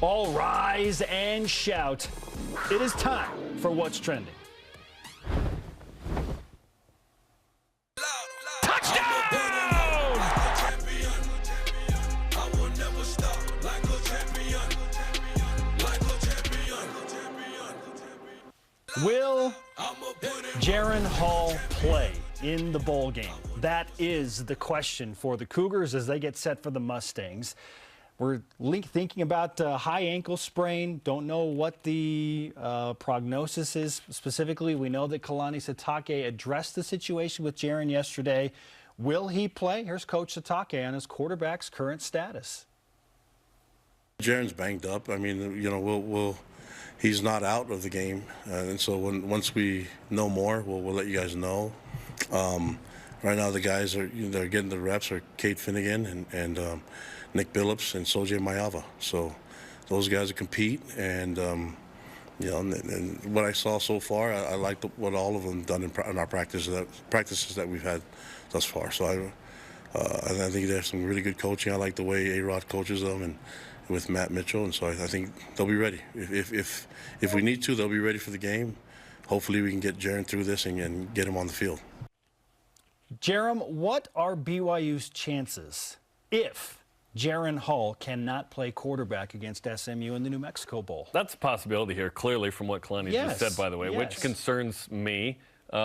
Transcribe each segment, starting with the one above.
All rise and shout. It is time for What's Trending. Touchdown! Will Jaren Hall play in the bowl game? That is the question for the Cougars as they get set for the Mustangs. We're thinking about high ankle sprain. Don't know what the prognosis is specifically. We know that Kalani Sitake addressed the situation with Jaren yesterday. Will he play? Here's Coach Sitake on his quarterback's current status. Jaren's banged up. I mean, you know, he's not out of the game, and so once we know more, we'll let you guys know. Right now, the guys they're getting the reps are Cade Finnegan and Nick Billups and Sojay Mayava. So those guys compete, and you know, and what I saw so far, I liked what all of them done in our practices that we've had thus far. So I think there's some really good coaching. I like the way A-Rod coaches them, and with Matt Mitchell, and so I think they'll be ready. If we need to, they'll be ready for the game. Hopefully, we can get Jaren through this and get him on the field. Jarom, what are BYU's chances if Jaren Hall cannot play quarterback against SMU in the New Mexico Bowl? That's a possibility here, clearly, from what Kalani just said, by the way, which concerns me. You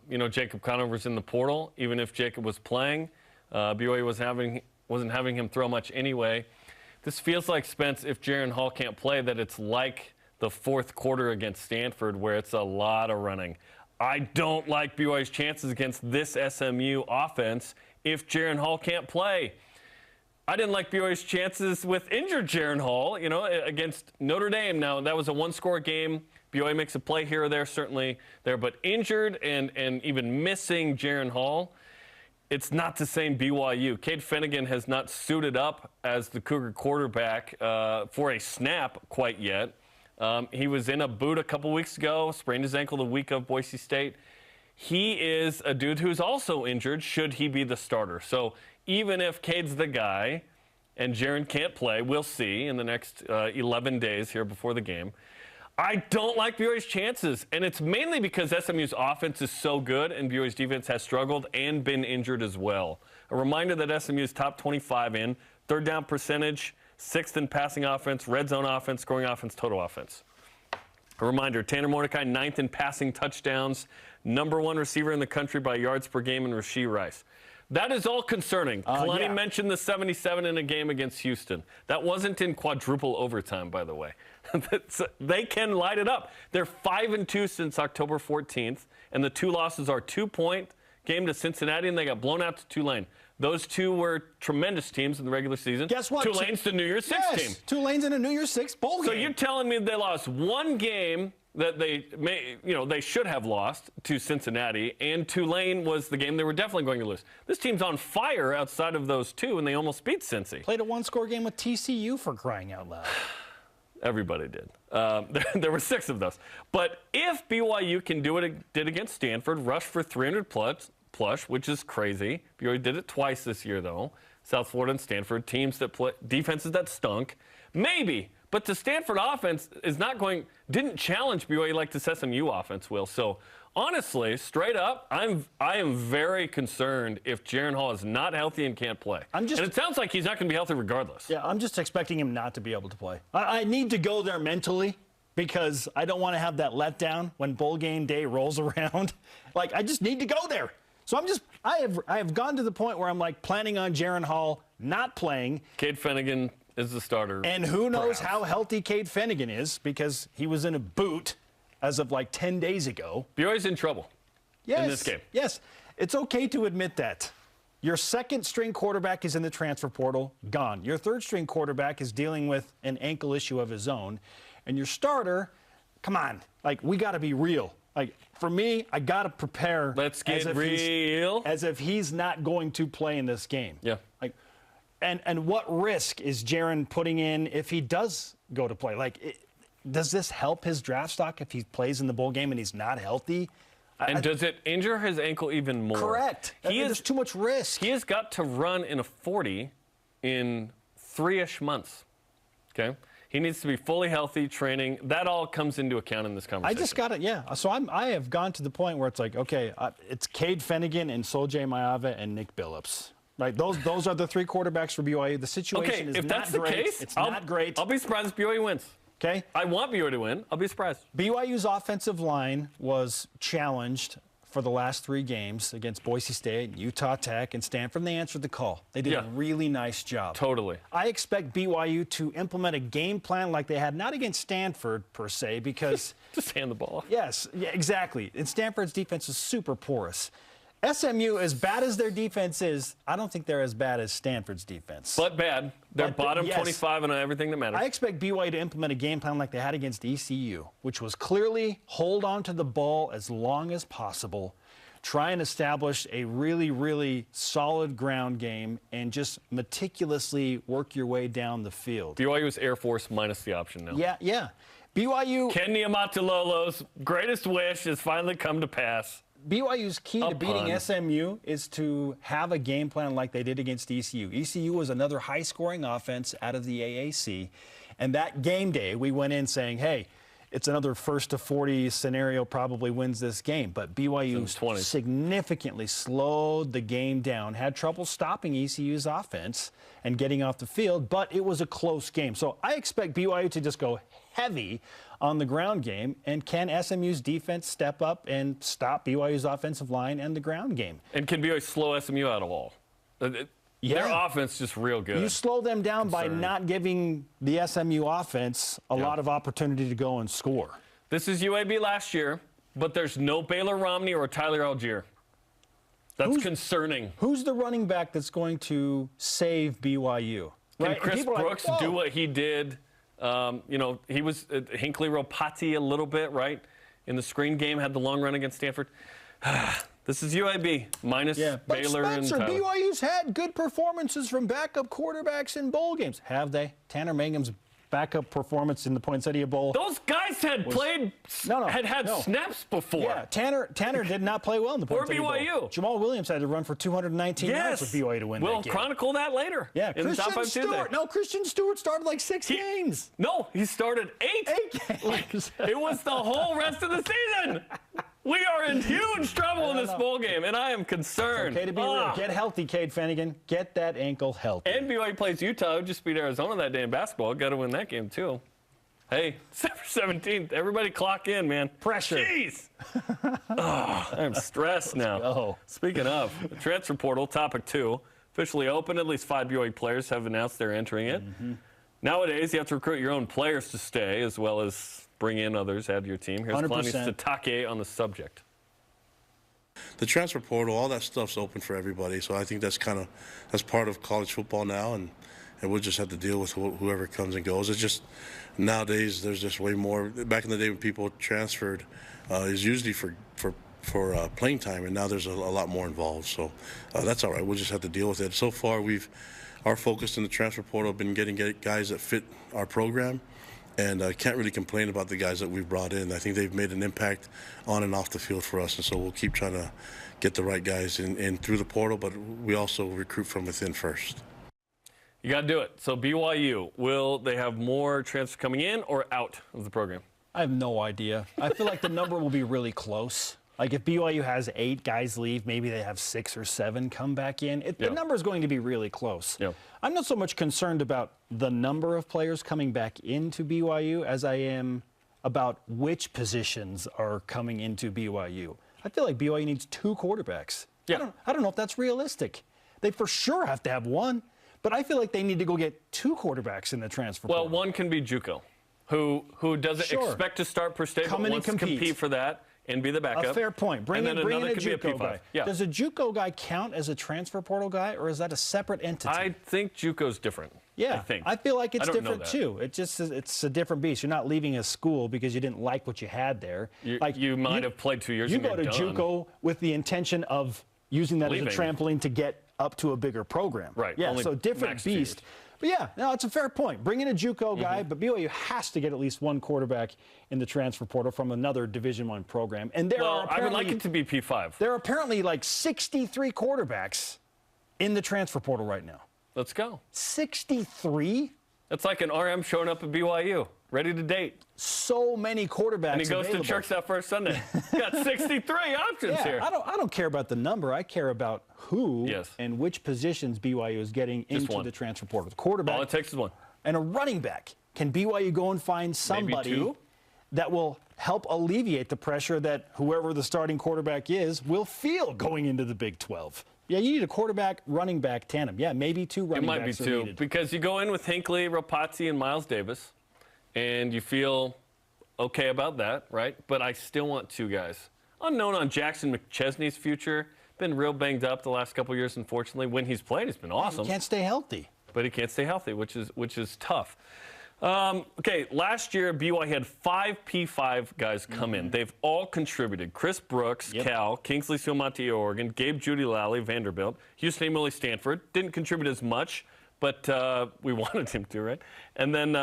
know, Jacob Conover's in the portal. Even if Jacob was playing, BYU wasn't having him throw much anyway. This feels like, Spence, if Jaren Hall can't play, that it's like the fourth quarter against Stanford where it's a lot of running. I don't like BYU's chances against this SMU offense if Jaren Hall can't play. I didn't like BYU's chances with injured Jaren Hall, you know, against Notre Dame. Now, that was a one-score game. BYU makes a play here or there, certainly there. But injured and even missing Jaren Hall, it's not the same BYU. Cade Finnegan has not suited up as the Cougar quarterback for a snap quite yet. He was in a boot a couple weeks ago, sprained his ankle the week of Boise State. He is a dude who's also injured should he be the starter. So even if Cade's the guy and Jaren can't play, we'll see in the next 11 days here before the game. I don't like BYU's chances, and it's mainly because SMU's offense is so good and BYU's defense has struggled and been injured as well. A reminder that SMU is top 25 in third down percentage, 6th in passing offense, red zone offense, scoring offense, total offense. A reminder, Tanner Mordecai, 9th in passing touchdowns, #1 receiver in the country by yards per game, and Rashee Rice. That is all concerning. Kalani mentioned the 77 in a game against Houston. That wasn't in quadruple overtime, by the way. They can light it up. They're 5-2 since October 14th, and the 2 losses are 2-point game to Cincinnati, and they got blown out to Tulane. Those 2 were tremendous teams in the regular season. Guess what? Tulane's the New Year's Six team. Tulane's in a New Year's Six bowl game. So you're telling me they lost one game that they should have lost to Cincinnati, and Tulane was the game they were definitely going to lose. This team's on fire outside of those 2, and they almost beat Cincy. Played a one-score game with TCU, for crying out loud. Everybody did. There were 6 of those. But if BYU can do what it did against Stanford, rush for 300 plus, which is crazy. BYU did it twice this year, though. South Florida and Stanford, teams that play defenses that stunk. Maybe. But the Stanford offense didn't challenge BYU like this SMU offense will. So, honestly, straight up, I am very concerned if Jaren Hall is not healthy and can't play. And it sounds like he's not going to be healthy regardless. Yeah, I'm just expecting him not to be able to play. I need to go there mentally because I don't want to have that letdown when bowl game day rolls around. Like, I just need to go there. So I have gone to the point where I'm like planning on Jaren Hall not playing. Cade Finnegan is the starter. And who knows how healthy Cade Finnegan is because he was in a boot as of like 10 days ago. BYU's in trouble in this game. Yes, it's okay to admit that. Your second-string quarterback is in the transfer portal, gone. Your third-string quarterback is dealing with an ankle issue of his own. And your starter, come on, like, we got to be real. Like, for me, I got to prepare. Let's get real. As if he's not going to play in this game. Yeah. Like, and what risk is Jaren putting in if he does go to play? Like, does this help his draft stock if he plays in the bowl game and he's not healthy? And does it injure his ankle even more? Correct. There's too much risk. He has got to run in a 40 in 3-ish months. Okay? He needs to be fully healthy, training. That all comes into account in this conversation. I just got it, yeah. So I have gone to the point where it's like, okay, it's Cade Fennegan and Soljay Maiava and Nick Billups. Right, those are the 3 quarterbacks for BYU. The situation is if not that's great. The case, it's not great. I'll be surprised if BYU wins. Okay. I want BYU to win. I'll be surprised. BYU's offensive line was challenged for the last 3 games against Boise State, Utah Tech, and Stanford. They answered the call. They did a really nice job. Totally. I expect BYU to implement a game plan like they had, not against Stanford per se, because just hand the ball. Yes, yeah, exactly. And Stanford's defense is super porous. SMU, as bad as their defense is, I don't think they're as bad as Stanford's defense. But bad. They're bottom 25 on everything that matters. I expect BYU to implement a game plan like they had against ECU, which was clearly hold on to the ball as long as possible, try and establish a really, really solid ground game, and just meticulously work your way down the field. BYU is Air Force minus the option now. Yeah. BYU. Ken Niumatalolo's greatest wish has finally come to pass. BYU's key to beating SMU is to have a game plan like they did against ECU. ECU was another high-scoring offense out of the AAC. And that game day, we went in saying, hey, it's another first to 40 scenario, probably wins this game. But BYU significantly slowed the game down, had trouble stopping ECU's offense and getting off the field, but it was a close game. So I expect BYU to just go heavy on the ground game. And can SMU's defense step up and stop BYU's offensive line and the ground game? And can BYU slow SMU out of all? Their offense is just real good. You slow them down by not giving the SMU offense a lot of opportunity to go and score. This is UAB last year, but there's no Baylor Romney or Tyler Algier. That's concerning. Who's the running back that's going to save BYU? Can Chris Brooks do what he did? He was Hinckley Ropati a little bit, right? In the screen game, had the long run against Stanford. This is UAB minus Baylor and Tyler. BYU's had good performances from backup quarterbacks in bowl games. Have they? Tanner Mangum's backup performance in the Poinsettia Bowl. Those guys had snaps before. Yeah, Tanner did not play well in the Poinsettia Bowl. Or BYU. Jamal Williams had to run for 219 yards with BYU to win that game. We'll chronicle that later. Yeah, in Christian Stewart. No, Christian Stewart started like 6 games. No, he started 8 games. It was the whole rest of the season. We are in huge trouble in this bowl game, and I am concerned. It's okay to be real. Get healthy, Cade Fennegan. Get that ankle healthy. And BYU plays Utah, who just beat Arizona that day in basketball. Got to win that game, too. Hey, December 17th. Everybody clock in, man. Pressure. Jeez. I'm stressed now. Go. Speaking of, the transfer portal, topic 2, officially open. At least 5 BYU players have announced they're entering it. Nowadays, you have to recruit your own players to stay, as well as bring in others, add to your team. Here's Kalani Sitake on the subject. The transfer portal, all that stuff's open for everybody. So I think that's part of college football now, and we'll just have to deal with whoever comes and goes. It's just nowadays there's just way more. Back in the day when people transferred, is usually for playing time, and now there's a lot more involved. So that's all right. We'll just have to deal with it. So far, our focus in the transfer portal have been getting guys that fit our program. And I can't really complain about the guys that we've brought in. I think they've made an impact on and off the field for us, and so we'll keep trying to get the right guys in through the portal, but we also recruit from within first. You got to do it. So BYU, will they have more transfers coming in or out of the program? I have no idea. I feel like the number will be really close. Like if BYU has 8 guys leave, maybe they have 6 or 7 come back in. The number is going to be really close. I'm not so much concerned about the number of players coming back into BYU as I am about which positions are coming into BYU. I feel like BYU needs 2 quarterbacks. I don't know if that's realistic. They for sure have to have 1, but I feel like they need to go get 2 quarterbacks in the transfer portal. Well, one can be JUCO, who doesn't expect to start per state, but wants to compete for that. And be the backup. A fair point. Bring in a JUCO guy. Yeah. Does a JUCO guy count as a transfer portal guy, or is that a separate entity? I think JUCO's different. Yeah, I feel like it's different too. It's a different beast. You're not leaving a school because you didn't like what you had there. You might have played 2 years. You go to JUCO with the intention of using that as a trampoline to get up to a bigger program. Right. Yeah. So different beast. But yeah, no, it's a fair point. Bring in a JUCO guy, but BYU has to get at least 1 quarterback in the transfer portal from another Division I program. And I would like it to be P5. There are apparently like 63 quarterbacks in the transfer portal right now. Let's go. 63? It's like an RM showing up at BYU, ready to date. So many quarterbacks And he goes available. to church that first Sunday. Got 63 options here. I don't care about the number. I care about who and which positions BYU is getting into the transfer portal. The quarterback. All it takes is one. And a running back. Can BYU go and find somebody that will help alleviate the pressure that whoever the starting quarterback is will feel going into the Big 12? Yeah, you need a quarterback, running back tandem. Yeah, maybe two running backs. It might be two, needed. Because you go in with Hinckley, Rapazzi, and Miles Davis, and you feel okay about that, right? But I still want two guys. Unknown on Jackson McChesney's future. Been real banged up the last couple of years, unfortunately. When he's played, he's been awesome. He can't stay healthy. But he can't stay healthy, which is tough. Okay, last year, BYU had 5 P5 guys come in. They've all contributed. Chris Brooks, Cal, Kingsley Suamati, Oregon, Gabe Judy Lally, Vanderbilt, Houston Emily, Stanford. Didn't contribute as much, but we wanted him to, right? And then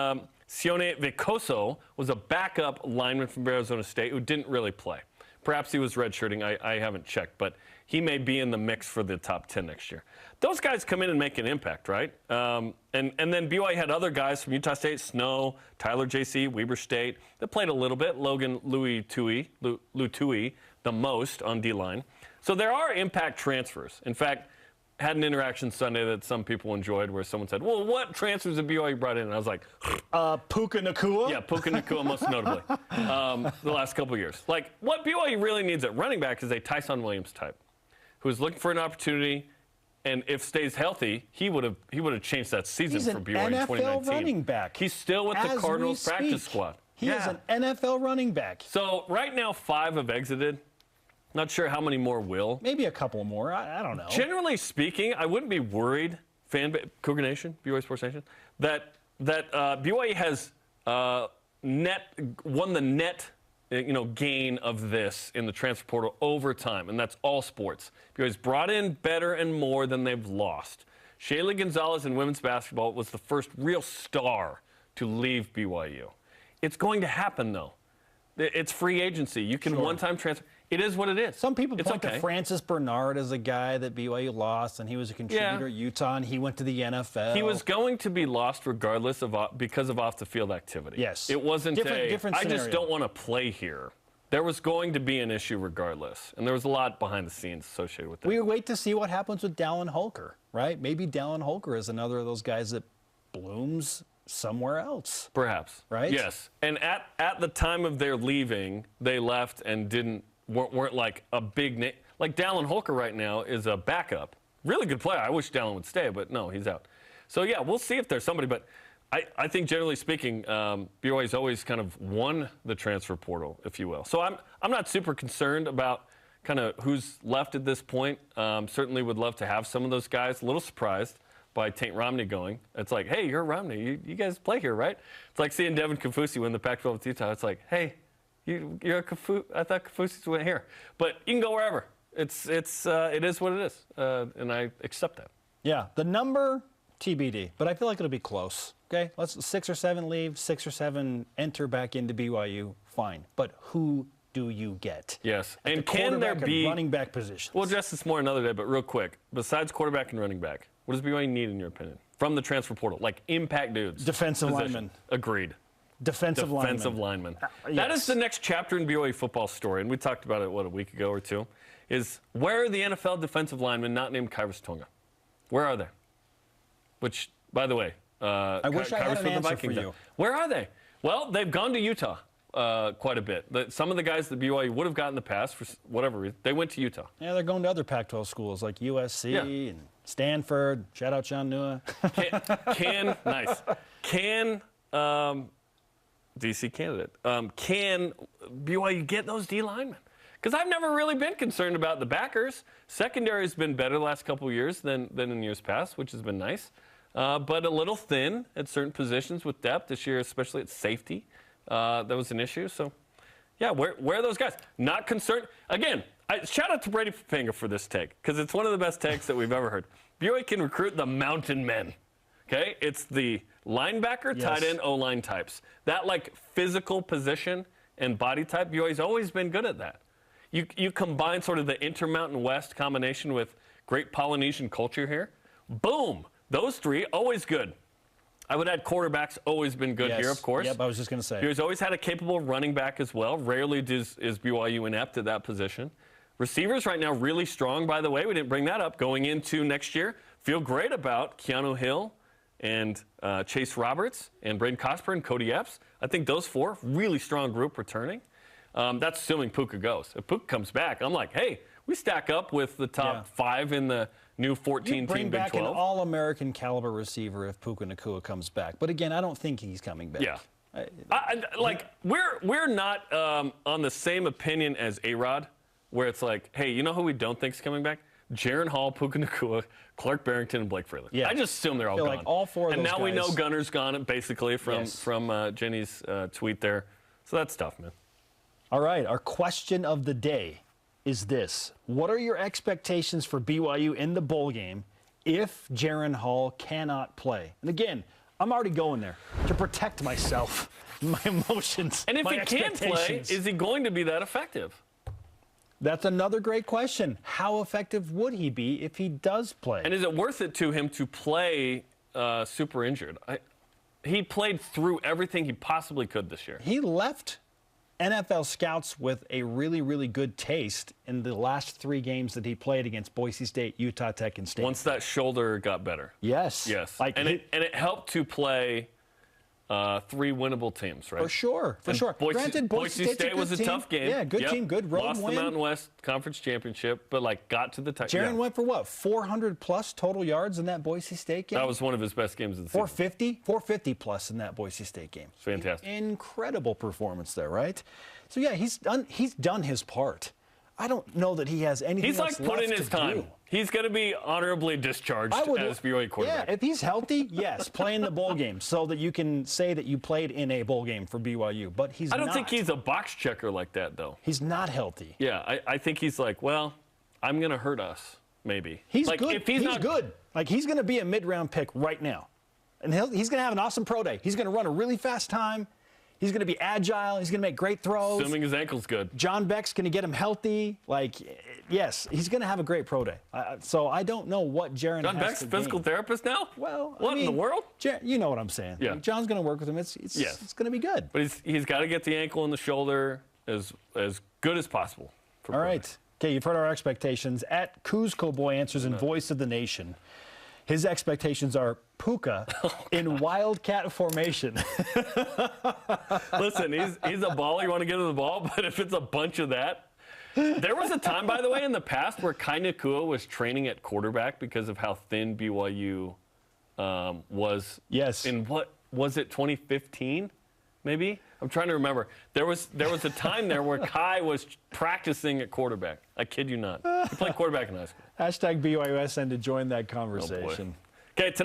Sione Vicoso was a backup lineman from Arizona State who didn't really play. Perhaps he was redshirting. I haven't checked, but he may be in the mix for the top 10 next year. Those guys come in and make an impact, right? And then BYU had other guys from Utah State, Snow, Tyler J.C., Weber State, that played a little bit. Logan Lou Tui, the most on D-line. So there are impact transfers. In fact, had an interaction Sunday that some people enjoyed where someone said, well, what transfers have BYU brought in? And I was like, Puka Nacua? Yeah, Puka Nacua most notably, the last couple of years. Like, what BYU really needs at running back is a Tyson Williams type who is looking for an opportunity, and if stays healthy, he would have changed that season for BYU in 2019. He's an NFL running back. He's still with the Cardinals practice squad. He is an NFL running back. So right now, 5 have exited. Not sure how many more will. Maybe a couple more. I don't know. Generally speaking, I wouldn't be worried, Cougar Nation, BYU Sports Nation, that BYU has won the net gain of this in the transfer portal over time, and that's all sports. BYU's brought in better and more than they've lost. Shaylee Gonzalez in women's basketball was the first real star to leave BYU. It's going to happen, though. It's free agency. You can one-time transfer. It is what it is. Some people point to Francis Bernard as a guy that BYU lost, and he was a contributor at Utah, and he went to the NFL. He was going to be lost regardless because of off-the-field activity. Yes. It wasn't different I just don't want to play here. There was going to be an issue regardless, and there was a lot behind the scenes associated with that. We wait to see what happens with Dallin Holker, right? Maybe Dallin Holker is another of those guys that blooms somewhere else. Perhaps. Right? Yes. And at the time of their leaving, they left and weren't like a big name. Like Dallin Holker right now is a backup. Really good player. I wish Dallin would stay, but no, he's out. So, yeah, we'll see if there's somebody. But I think generally speaking, BYU's always kind of won the transfer portal, if you will. So I'm not super concerned about kind of who's left at this point. Certainly would love to have some of those guys. A little surprised by Taint Romney going. It's like, hey, you're Romney. You guys play here, right? It's like seeing Devin Kafusi win the Pac-12 with Utah. It's like, hey, you're a Kafusi. I thought Kafusi went here. But you can go wherever. It is what it is, and I accept that. Yeah, the number, TBD. But I feel like it'll be close. Okay, let's 6 or 7 leave, 6 or 7 enter back into BYU. Fine. But who do you get? Yes. And can there be running back positions? We'll address this more another day, but real quick. Besides quarterback and running back, what does BYU need in your opinion from the transfer portal? Like impact dudes. Defensive linemen. Agreed. Defensive linemen. Yes. That is the next chapter in BYU football story, and we talked about it, a week ago or two, is where are the NFL defensive linemen not named Kairos Tonga? Where are they? Which, by the way, I wish I had an answer for you. Where are they? Well, they've gone to Utah quite a bit. Some of the guys that BYU would have gotten in the past, for whatever reason, they went to Utah. Yeah, they're going to other Pac-12 schools like USC and Stanford. Shout out John Nua. Can DC candidate. Can BYU get those D linemen? Because I've never really been concerned about the backers. Secondary has been better the last couple of years than in years past, which has been nice. But a little thin at certain positions with depth this year, especially at safety. That was an issue. So, yeah, where are those guys? Not concerned. Again, shout out to Brady Finger for this take, because it's one of the best takes that we've ever heard. BYU can recruit the mountain men. Okay? It's the linebacker, tight end, O-line types. That, like, physical position and body type, BYU's always been good at that. You combine sort of the Intermountain West combination with great Polynesian culture here. Boom! Those three, always good. I would add quarterback's always been good here, of course. Yep, I was just going to say. BYU's always had a capable running back as well. Rarely is BYU inept at that position. Receivers right now really strong, by the way. We didn't bring that up going into next year. Feel great about Keanu Hill and Chase Roberts and Braden Cosper and Cody Epps. I think those four, really strong group returning. That's assuming Puka goes. If Puka comes back, I'm like, hey, we stack up with the top 5 in the new 14-team Big 12. You bring back an all-American caliber receiver if Puka Nacua comes back. But again, I don't think he's coming back. Yeah. We're not on the same opinion as A-Rod, where it's like, hey, you know who we don't think is coming back? Jaren Hall, Puka Nacua, Clark Barrington, and Blake Freeland. Yeah. I just assume they're all gone. Like all 4 of those guys. And now we know guys. Gunner's gone, basically, from Jenny's tweet there. So that's tough, man. All right, our question of the day is this. What are your expectations for BYU in the bowl game if Jaren Hall cannot play? And again, I'm already going there to protect myself, my emotions, and if my he can't play, is he going to be that effective? That's another great question. How effective would he be if he does play? And is it worth it to him to play super injured? He played through everything he possibly could this year. He left NFL scouts with a really, really good taste in the last 3 games that he played against Boise State, Utah Tech, and State. Once that shoulder got better. Yes. Yes. It helped to play 3 winnable teams, right? For sure. For sure. Granted, Boise State was a tough game. Yeah, good team, good road Lost win. the Mountain West Conference Championship, but got to the title. Jaren went for what, 400-plus total yards in that Boise State game? That was one of his best games of the season. 450-plus in that Boise State game. It's fantastic. Incredible performance there, right? So, yeah, he's done his part. I don't know that he has anything else left to do. He's put in his time. He's going to be honorably discharged as BYU quarterback. Yeah, if he's healthy, yes, play in the bowl game so that you can say that you played in a bowl game for BYU. But he's not. I don't think he's a box checker like that, though. He's not healthy. Yeah, I think he's like, well, I'm going to hurt us, maybe. He's good. If he's not good. He's going to be a mid-round pick right now. And he's going to have an awesome pro day. He's going to run a really fast time. He's going to be agile. He's going to make great throws. Assuming his ankle's good. John Beck's going to get him healthy. Yes, he's going to have a great pro day. So I don't know what Jaren has to gain. John Beck's physical therapist now? Well, what in the world? You know what I'm saying. Yeah. John's going to work with him. It's going to be good. But he's got to get the ankle and the shoulder as good as possible. All right. Okay, you've heard our expectations. At Kuzco Boy Answers and Voice of the Nation, his expectations are Puka in Wildcat formation. Listen, he's a baller. You want to get him the ball, but if it's a bunch of that. There was a time, by the way, in the past where Kai Nacua was training at quarterback because of how thin BYU was. Yes. In what was it, 2015? Maybe? I'm trying to remember. There was a time there where Kai was practicing at quarterback. I kid you not. He played quarterback in high school. # BYUSN to join that conversation. Okay, tonight.